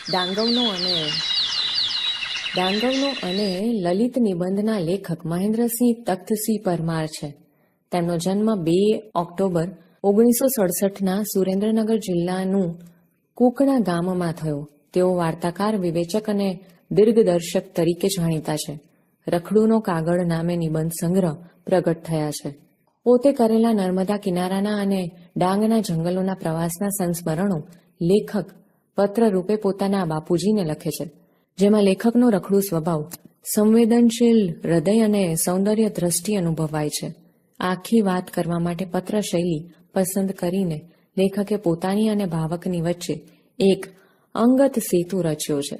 ડાંગવનો અને લલિત નિબંધના લેખક મહેન્દ્રસિંહ તખ્તસિંહ પરમાર છે. તેમનો જન્મ 2 ઓક્ટોબર 1967ના સુરેન્દ્રનગર જિલ્લાનું કુકણા ગામમાં થયો. તેઓ વાર્તાકાર, વિવેચક અને દીર્ઘદર્શક તરીકે જાણીતા છે. રખડુનો કાગળ નામે નિબંધ સંગ્રહ પ્રગટ થયા છે. પોતે કરેલા નર્મદા કિનારાના અને ડાંગના જંગલોના પ્રવાસના સંસ્મરણો લેખક પત્ર રૂપે પોતાના બાપુજીને લખે છે, જેમાં લેખકનો રખડું સ્વભાવ, સંવેદનશીલ હૃદય અને સૌંદર્ય દ્રષ્ટિ અનુભવાય છે. આખી વાત કરવા માટે પત્ર શૈલી પસંદ કરીને લેખકે પોતાની અને ભાવકની વચ્ચે એક અંગત સેતુ રચ્યો છે.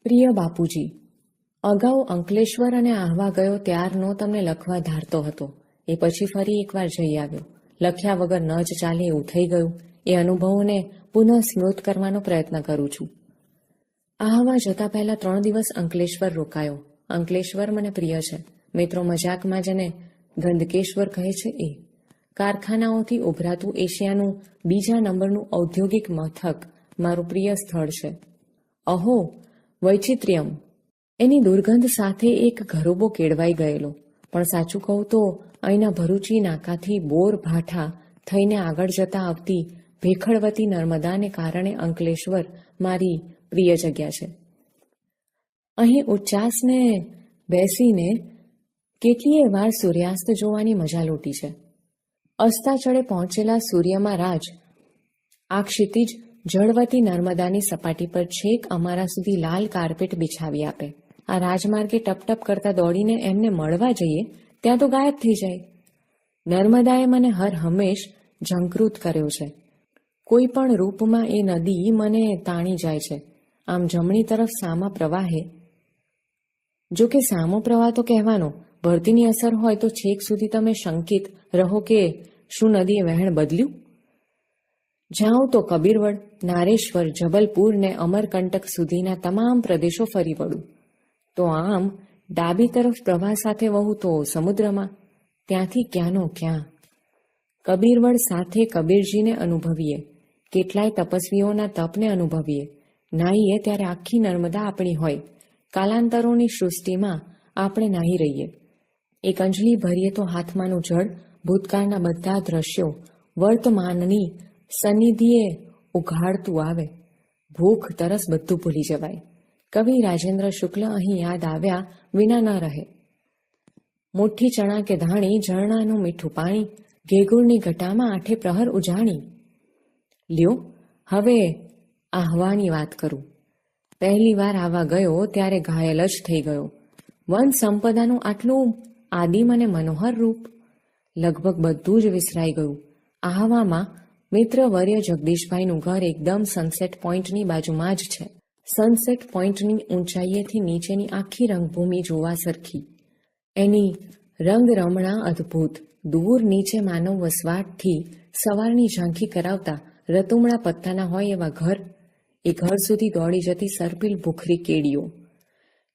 પ્રિય બાપુજી, અગાઉ અંકલેશ્વર અને આહવા ગયો ત્યારનો તમને લખવા ધારતો હતો. એ પછી ફરી એકવાર જઈ આવ્યો. લખ્યા વગર ન જ ચાલે એવું થઈ ગયું. એ અનુભવોને પુનઃ સ્મૃત કરવાનો પ્રયત્ન કરું છું. આહવા જતા પહેલા 3 દિવસ અંકલેશ્વર રોકાયો. અંકલેશ્વર મને પ્રિય છે. મિત્રો મજાકમાં જેને ગંદકેશ્વર કહે છે એ. કારખાનાઓથી ઉભરાતું એશિયાનું 2જા નંબરનું ઔદ્યોગિક મથક મારું પ્રિય સ્થળ છે. અહો વૈચિત્ર્યમ! એની દુર્ગંધ સાથે એક ઘરોબો કેળવાઈ ગયેલો. પણ સાચું કહું તો અહીંના ભરૂચી નાકાથી બોર ભાઠા થઈને આગળ જતા આવતી ભેખડવતી નર્મદાને કારણે અંકલેશ્વર મારી પ્રિય જગ્યા છે. અહીં ઉચ્ચાસને બેસીને કેટલીય વાર સૂર્યાસ્ત જોવાની મજા લૂંટી છે. અસ્તાચળે પહોંચેલા સૂર્યમાં રાજ આ ક્ષિતિજ જળવતી નર્મદાની સપાટી પર છેક અમારા સુધી લાલ કાર્પેટ બિછાવી આપે. આ રાજમાર્ગે ટપટપ કરતા દોડીને એમને મળવા જઈએ ત્યાં તો ગાયબ થઈ જાય. નર્મદાએ મને હર હંમેશ ઝંકૃત કર્યો છે. કોઈ પણ રૂપમાં એ નદી મને તાણી જાય છે. આમ જમણી તરફ સામા પ્રવાહે, જો કે સામો પ્રવાહ તો કહેવાનો, ભરતીની અસર હોય તો છેક સુધી તમે શંકિત રહો કે શું નદીએ વહેણ બદલ્યું? જાઉં તો કબીરવડ, નારેશ્વર, જબલપુર ને અમરકંટક સુધીના તમામ પ્રદેશો ફરી વળું. તો આમ ડાબી તરફ પ્રવાહ સાથે વહું તો સમુદ્રમાં, ત્યાંથી ક્યાંનો ક્યાં. કબીરવડ સાથે કબીરજીને અનુભવીએ, કેટલાય તપસ્વીઓના તપને અનુભવીએ. નાહીએ ત્યારે આખી નર્મદા આપણી હોય. કાલાંતરોની સૃષ્ટિમાં આપણે નાહી રહીએ. એક અંજલિ ભરીએ તો હાથમાંનું જળ ભૂતકાળના બધા દ્રશ્યો વર્તમાનની સન્નિધિએ ઉઘાડતું આવે. ભૂખ તરસ બધું ભૂલી જવાય. કવિ રાજેન્દ્ર શુક્લ અહીં યાદ આવ્યા વિના ન રહે. મુઠ્ઠી ચણા કે ધાણી, ઝરણાનું મીઠું પાણી, ઘેઘૂરની ઘટામાં 8 પ્રહર ઉજાણી. લ્યો હવે આહવાની વાત કરું. પહેલી વાર આવા ગયો ત્યારે ઘાયલ જ થઈ ગયો. વન સંપદાનું આટલું આદિમ અને મનોહર રૂપ, લગભગ બધું જ વિસરાઈ ગયું. આહવામાં મિત્રવર્ય જગદીશભાઈનું ઘર એકદમ સનસેટ પોઈન્ટની બાજુમાં જ છે. સનસેટ પોઈન્ટની ઊંચાઈએથી નીચેની આખી રંગભૂમિ જોવા સરખી. એની રંગરમણા અદ્ભુત. દૂર નીચે માનવ વસવાટથી સવારની ઝાંખી કરાવતા રતુમડા પત્તાના હોય એવા ઘર, એ ઘર સુધી દોડી જતી સરપીલ ભૂખરી કેડીઓ,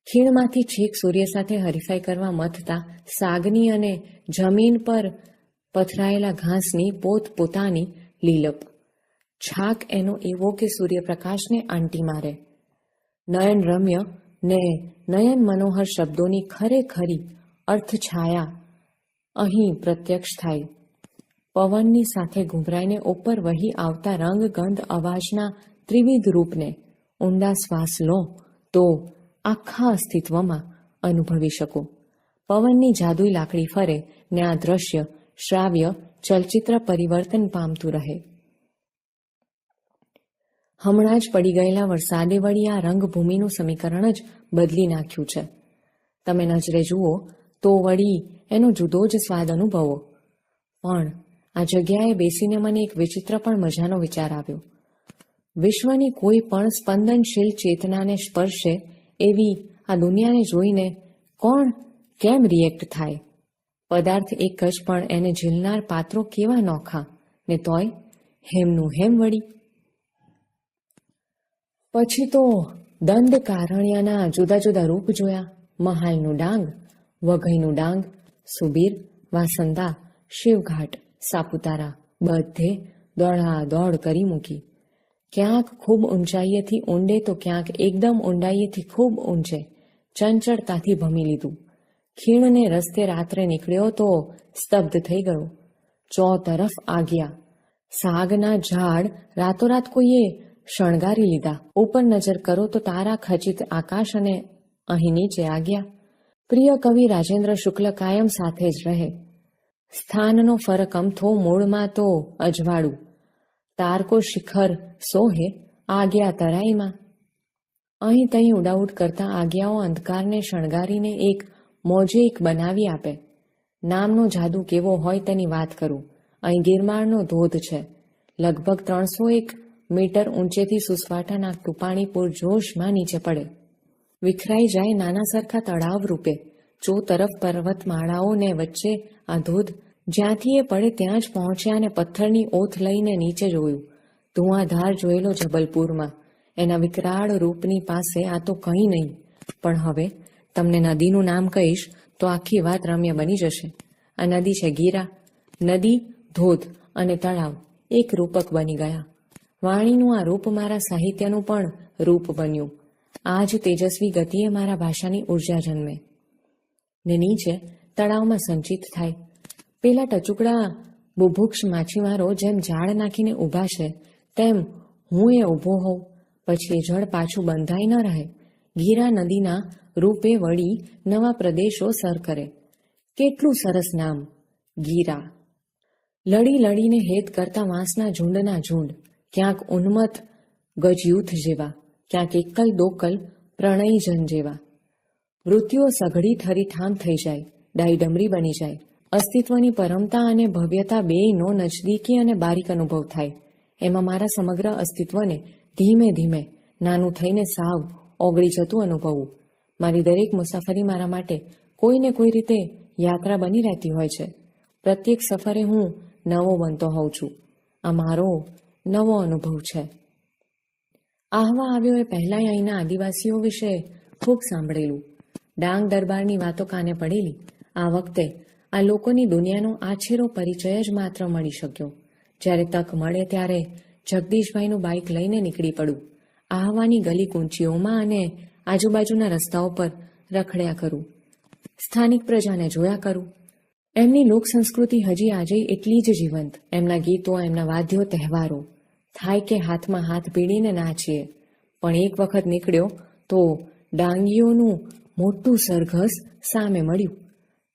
ખીણમાંથી છેક સૂર્ય સાથે હરીફાઈ કરવા મથતા સાગની અને જમીન પર પથરાયેલા ઘાસની પોતપોતાની લીલપ. છાક એનો એવો કે સૂર્યપ્રકાશને આંટી મારે. નયન રમ્ય ને નયન મનોહર શબ્દોની ખરેખરી અર્થછાયા અહીં પ્રત્યક્ષ થાય. પવનની સાથે ઘૂંભરાઈને ઉપર વહી આવતા રંગ, ગંધ, અવાજના ત્રિવિધ રૂપને ઊંડા શ્વાસ લો તો આખા અસ્તિત્વમાં અનુભવી શકો. પવનની જાદુઈ લાકડી ફરે ને આ દ્રશ્ય શ્રાવ્ય ચલચિત્ર પરિવર્તન પામતું રહે. હમણાં જ પડી ગયેલા વરસાદે વળી આ રંગભૂમિનું સમીકરણ જ બદલી નાખ્યું છે. તમે નજરે જુઓ તો વળી એનો જુદો જ સ્વાદ અનુભવો. પણ આ જગ્યાએ બેસીને મને એક વિચિત્ર પણ મજાનો વિચાર આવ્યો. વિશ્વની કોઈ પણ સ્પંદનશીલ ચેતનાને સ્પર્શે એવી આ દુનિયાને જોઈને કોણ કેમ રિએક્ટ થાય? પદાર્થ એક જ પણ એને ઝીલનાર પાત્રો કેવા નોખા, ને તોય હેમનું હેમ વળી. પછી તો દંડકારણ્યના જુદા જુદા રૂપ જોયા. મહાલનું ડાંગ, વઘઈનું ડાંગ, સુબીર, વાસંદા, શિવઘાટ, સાપુતારા, બધે દોડા દોડ કરી મૂકી. ક્યાંક ખૂબ ઊંચાઈએથી ઊંડે તો ક્યાંક એકદમ ઊંડાઈએથી ખૂબ ઊંચે ચંચળતાથી ભમી લીધું. ખીણને રસ્તે રાત્રે નીકળ્યો તો સ્તબ્ધ થઈ ગયો. ચોતરફ આગિયા. સાગના ઝાડ રાતોરાત કોઈએ શણગારી લીધા. ઉપર નજર કરો તો તારા ખચિત આકાશ અને અહીં નીચે આગિયા. પ્રિય કવિ રાજેન્દ્ર શુક્લ કાયમ સાથે જ રહે. સ્થાનનો ફરક અમથો, મૂળમાં તો અજવાળું. તારકો શિખર સોહે, આગિયા તરાઈમાં. અહીં તહીં ઉડાઉડ કરતા આગિયાઓ અંધકારને શણગારીને એક મોઝેઇક બનાવી આપે. નામનો જાદુ કેવો હોય તેની વાત કરું. અહીં ગિરમાળનો ધોધ છે. લગભગ 301 મીટર ઊંચેથી સુસવાટા નાખતું પાણી પૂરજોશમાં નીચે પડે. વિખરાઈ જાય નાના સરખા તળાવ રૂપે. ચોતરફ પર્વતમાળાઓ ને વચ્ચે આ ધોધ. જ્યાંથી એ પડે ત્યાં જ પહોંચ્યા અને પથ્થરની ઓથ લઈને નીચે જોયું. ધુઆધાર જોયેલો જબલપુરમાં. એના વિકરાળ રૂપની પાસે આ તો કંઈ નહીં. પણ હવે તમને નદીનું નામ કહીશ તો આખી વાત રમ્ય બની જશે. આ નદી છે ગીરા. નદી, ધોધ અને તળાવ એક રૂપક બની ગયા. વાણીનું આ રૂપ મારા સાહિત્યનું પણ રૂપ બન્યું. આ જ તેજસ્વી ગતિએ મારા ભાષાની ઉર્જા જન્મે ને નીચે તળાવમાં સંચિત થાય. પેલા ટચુકડા બુભુક્ષ માછીમારો જેમ જાળ નાખીને ઊભા છે તેમ હું એ ઊભો હોઉં. પછી એ જળ પાછું બંધાઈ ન રહે. ગીરા નદીના રૂપે વળી નવા પ્રદેશો સર કરે. કેટલું સરસ નામ, ગીરા. લડી લડીને હેત કરતા વાંસના ઝુંડના ઝુંડ. ક્યાંક ઉન્મત્ત ગજયુથ જેવા, ક્યાંક એકલ દોકલ પ્રણયજન જેવા. વૃત્તિઓ સઘળી ઠરીઠામ થઈ જાય, ડાયડમરી બની જાય. અસ્તિત્વની પરમતા અને ભવ્યતા બેયનો નજદીકી અને બારીક અનુભવ થાય. એમાં મારા સમગ્ર અસ્તિત્વને ધીમે ધીમે નાનું થઈને સાવ ઓગળી જતું અનુભવું. મારી દરેક મુસાફરી મારા માટે કોઈને કોઈ રીતે યાત્રા બની રહેતી હોય છે. પ્રત્યેક સફરે હું નવો બનતો હોઉં છું. આ મારો નવો અનુભવ છે. આહવા આવ્યો એ પહેલાંય અહીંના આદિવાસીઓ વિશે ખૂબ સાંભળેલું. ડાંગ દરબારની વાતો કાને પડેલી. આ વખતે આ લોકોની દુનિયાનો આછેરો પરિચય જ માત્ર મળી શક્યો. જ્યારે તક મળે ત્યારે જગદીશભાઈનું બાઇક લઈને નીકળી પડું. આહવાની ગલી કૂંચીઓમાં અને આજુબાજુના રસ્તાઓ પર રખડ્યા કરું. સ્થાનિક પ્રજાને જોયા કરું. એમની લોક સંસ્કૃતિ હજી આજે એટલી જ જીવંત. એમના ગીતો, એમના વાદ્યો, તહેવારો. થાય કે હાથમાં હાથ ભીડીને નાચીએ. પણ એક વખત નીકળ્યો તો ડાંગીઓનું મોટું સરઘસ સામે મળ્યું.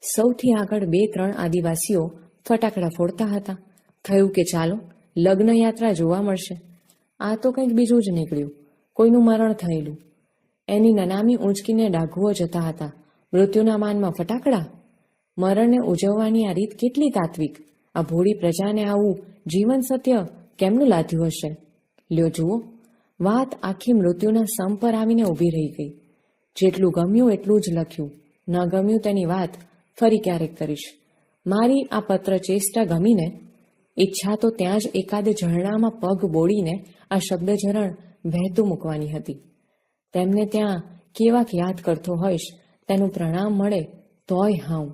સૌથી આગળ 2-3 આદિવાસીઓ ફટાકડા ફોડતા હતા. થયું કે ચાલો લગ્ન યાત્રા જોવા મળશે. આ તો કંઈક બીજું જ નીકળ્યું. કોઈનું મરણ થયેલું. એની નનામી ઊંચકીને ડાઘુઓ જતા હતા. મૃત્યુના માનમાં ફટાકડા. મરણને ઉજવવાની આ રીત કેટલી તાત્વિક. આ ભોળી પ્રજાને આવું જીવન સત્ય કેમનું લાદ્યું હશે? લ્યો જુઓ, વાત આખી મૃત્યુના સમ પર આવીને ઊભી રહી ગઈ. જેટલું ગમ્યું એટલું જ લખ્યું. ન ગમ્યું તેની વાત ફરી ક્યારેક કરીશ. મારી આ પત્ર ચેષ્ટા ગમીને ઈચ્છા તો ત્યાં જ એકાદ ઝરણામાં પગ બોળીને આ શબ્દઝરણ વહેતું મૂકવાની હતી. તેમને ત્યાં કેવાક યાદ કરતો હોઈશ તેનું પ્રણામ મળે તોય હાઉં.